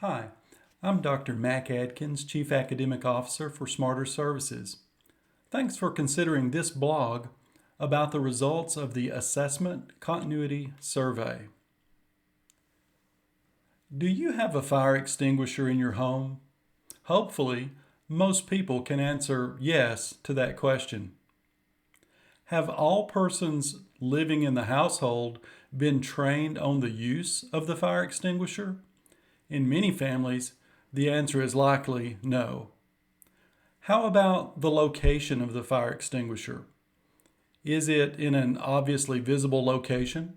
Hi, I'm Dr. Mac Adkins, Chief Academic Officer for SmarterServices. Thanks for considering this blog about the results of the Assessment Continuity Survey. Do you have a fire extinguisher in your home? Hopefully, most people can answer yes to that question. Have all persons living in the household been trained on the use of the fire extinguisher? In many families, the answer is likely no. How about the location of the fire extinguisher? Is it in an obviously visible location?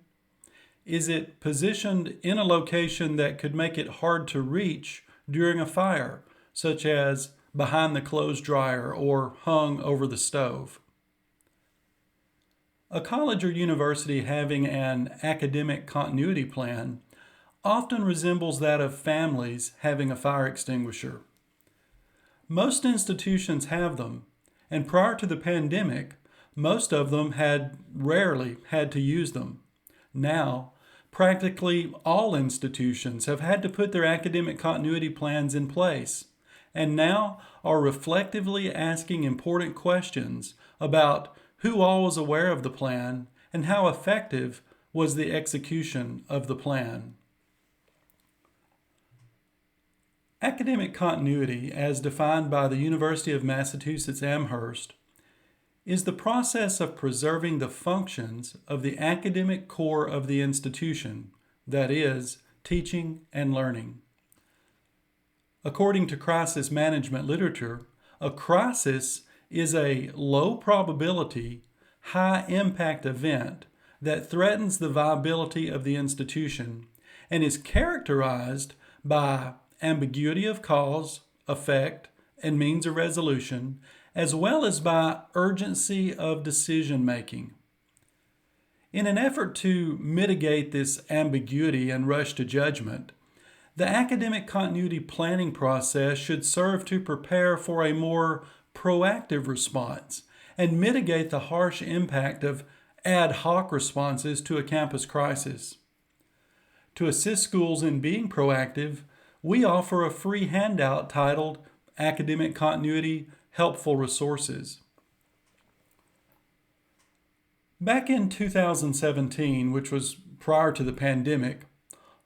Is it positioned in a location that could make it hard to reach during a fire, such as behind the clothes dryer or hung over the stove? A college or university having an academic continuity plan often resembles that of families having a fire extinguisher. Most institutions have them, and prior to the pandemic, most of them had rarely had to use them. Now, practically all institutions have had to put their academic continuity plans in place, and now are reflectively asking important questions about who all was aware of the plan and how effective was the execution of the plan. Academic continuity, as defined by the University of Massachusetts Amherst, is the process of preserving the functions of the academic core of the institution, that is, teaching and learning. According to crisis management literature, a crisis is a low probability, high impact event that threatens the viability of the institution and is characterized by ambiguity of cause, effect, and means of resolution, as well as by urgency of decision making. In an effort to mitigate this ambiguity and rush to judgment, the academic continuity planning process should serve to prepare for a more proactive response and mitigate the harsh impact of ad hoc responses to a campus crisis. To assist schools in being proactive, we offer a free handout titled Academic Continuity Helpful Resources. Back in 2017, which was prior to the pandemic,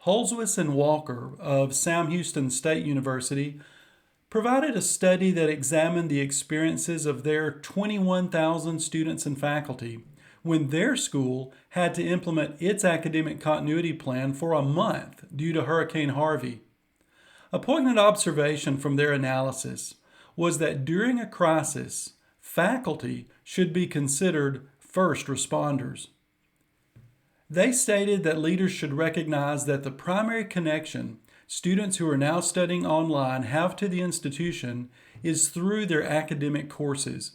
Holzwitz and Walker of Sam Houston State University provided a study that examined the experiences of their 21,000 students and faculty when their school had to implement its academic continuity plan for a month due to Hurricane Harvey. A poignant observation from their analysis was that during a crisis, faculty should be considered first responders. They stated that leaders should recognize that the primary connection students who are now studying online have to the institution is through their academic courses.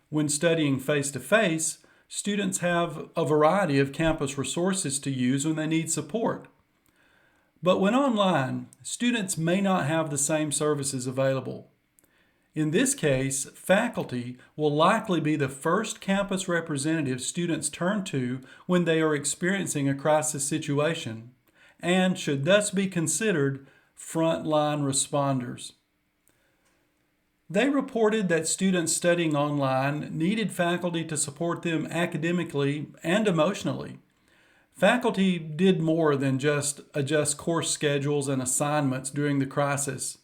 When studying face-to-face, students have a variety of campus resources to use when they need support. But when online, students may not have the same services available. In this case, faculty will likely be the first campus representative students turn to when they are experiencing a crisis situation, and should thus be considered frontline responders. They reported that students studying online needed faculty to support them academically and emotionally. Faculty did more than just adjust course schedules and assignments during the crisis.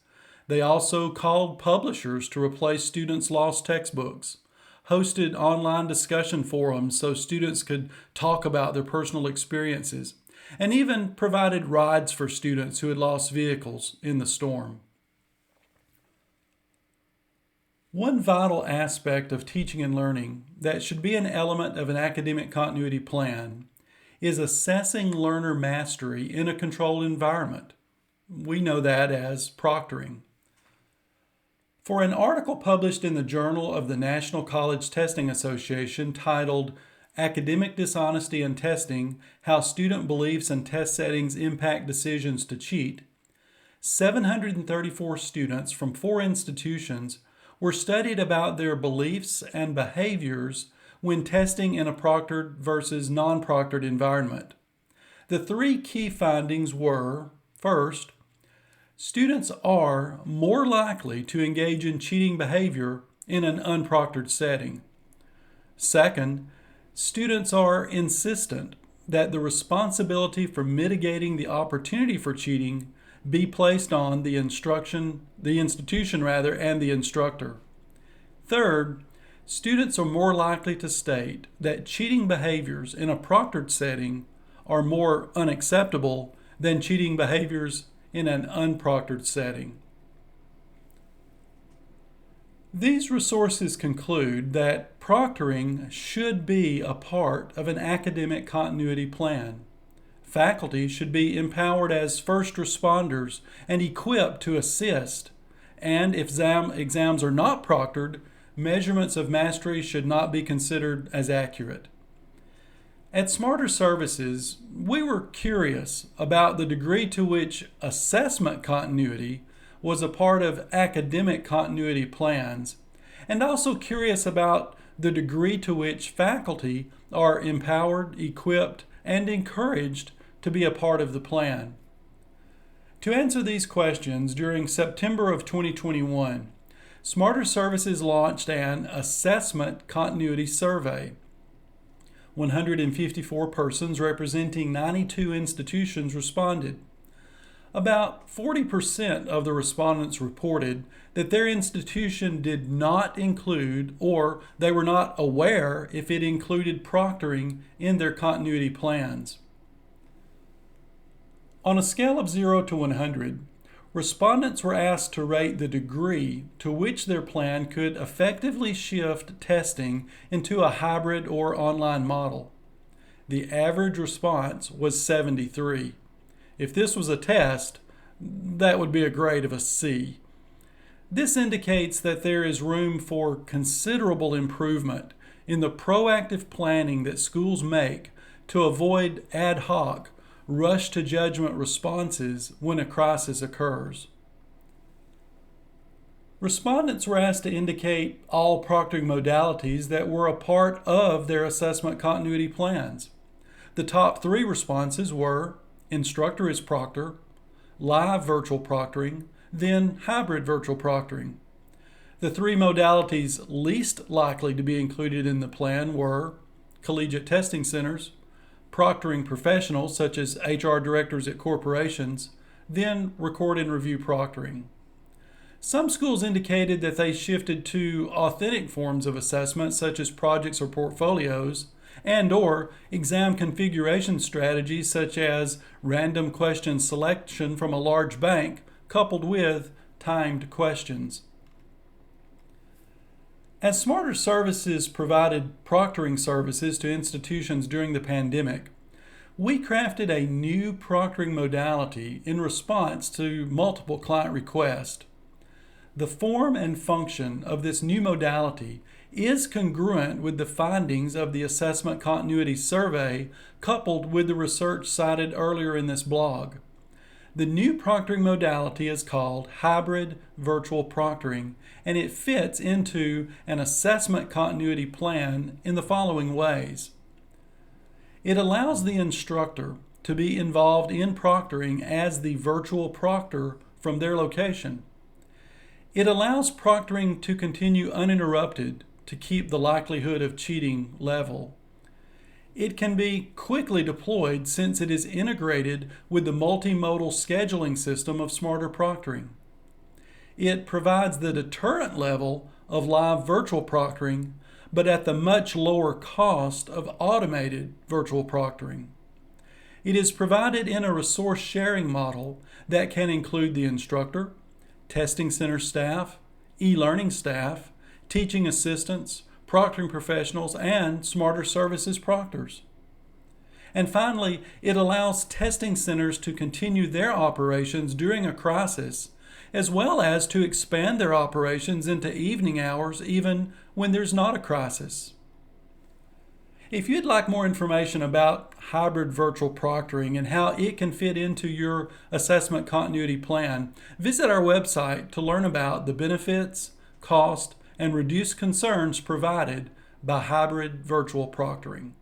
They also called publishers to replace students' lost textbooks, hosted online discussion forums so students could talk about their personal experiences, and even provided rides for students who had lost vehicles in the storm. One vital aspect of teaching and learning that should be an element of an academic continuity plan is assessing learner mastery in a controlled environment. We know that as proctoring. For an article published in the Journal of the National College Testing Association titled Academic Dishonesty and Testing: How Student Beliefs and Test Settings Impact Decisions to Cheat, 734 students from 4 institutions were studied about their beliefs and behaviors when testing in a proctored versus non-proctored environment. The 3 key findings were, first, Students are more likely to engage in cheating behavior in an unproctored setting. Second, students are insistent that the responsibility for mitigating the opportunity for cheating be placed on the institution, and the instructor. Third, students are more likely to state that cheating behaviors in a proctored setting are more unacceptable than cheating behaviors in an unproctored setting. These resources conclude that proctoring should be a part of an academic continuity plan. Faculty should be empowered as first responders and equipped to assist, and if exams are not proctored, measurements of mastery should not be considered as accurate. At SmarterServices, we were curious about the degree to which assessment continuity was a part of academic continuity plans, and also curious about the degree to which faculty are empowered, equipped, and encouraged to be a part of the plan. To answer these questions, during September of 2021, SmarterServices launched an assessment continuity survey. 154 persons representing 92 institutions responded. About 40% of the respondents reported that their institution did not include, or they were not aware if it included proctoring in their continuity plans. On a scale of 0 to 100, respondents were asked to rate the degree to which their plan could effectively shift testing into a hybrid or online model. The average response was 73. If this was a test, that would be a grade of a C. This indicates that there is room for considerable improvement in the proactive planning that schools make to avoid ad hoc, rush to judgment responses when a crisis occurs. Respondents were asked to indicate all proctoring modalities that were a part of their assessment continuity plans. The top 3 responses were instructor is proctor, live virtual proctoring, then hybrid virtual proctoring. The 3 modalities least likely to be included in the plan were collegiate testing centers, proctoring professionals such as HR directors at corporations, then record and review proctoring. Some schools indicated that they shifted to authentic forms of assessment such as projects or portfolios, and/or exam configuration strategies such as random question selection from a large bank coupled with timed questions. As SmarterServices provided proctoring services to institutions during the pandemic, we crafted a new proctoring modality in response to multiple client requests. The form and function of this new modality is congruent with the findings of the Assessment Continuity Survey coupled with the research cited earlier in this blog. The new proctoring modality is called hybrid virtual proctoring, and it fits into an assessment continuity plan in the following ways. It allows the instructor to be involved in proctoring as the virtual proctor from their location. It allows proctoring to continue uninterrupted to keep the likelihood of cheating level. It can be quickly deployed since it is integrated with the multimodal scheduling system of Smarter Proctoring. It provides the deterrent level of live virtual proctoring, but at the much lower cost of automated virtual proctoring. It is provided in a resource sharing model that can include the instructor, testing center staff, e-learning staff, teaching assistants, proctoring professionals, and SmarterServices proctors. And finally, it allows testing centers to continue their operations during a crisis, as well as to expand their operations into evening hours even when there's not a crisis. If you'd like more information about hybrid virtual proctoring and how it can fit into your assessment continuity plan, visit our website to learn about the benefits, cost, and reduced concerns provided by hybrid virtual proctoring.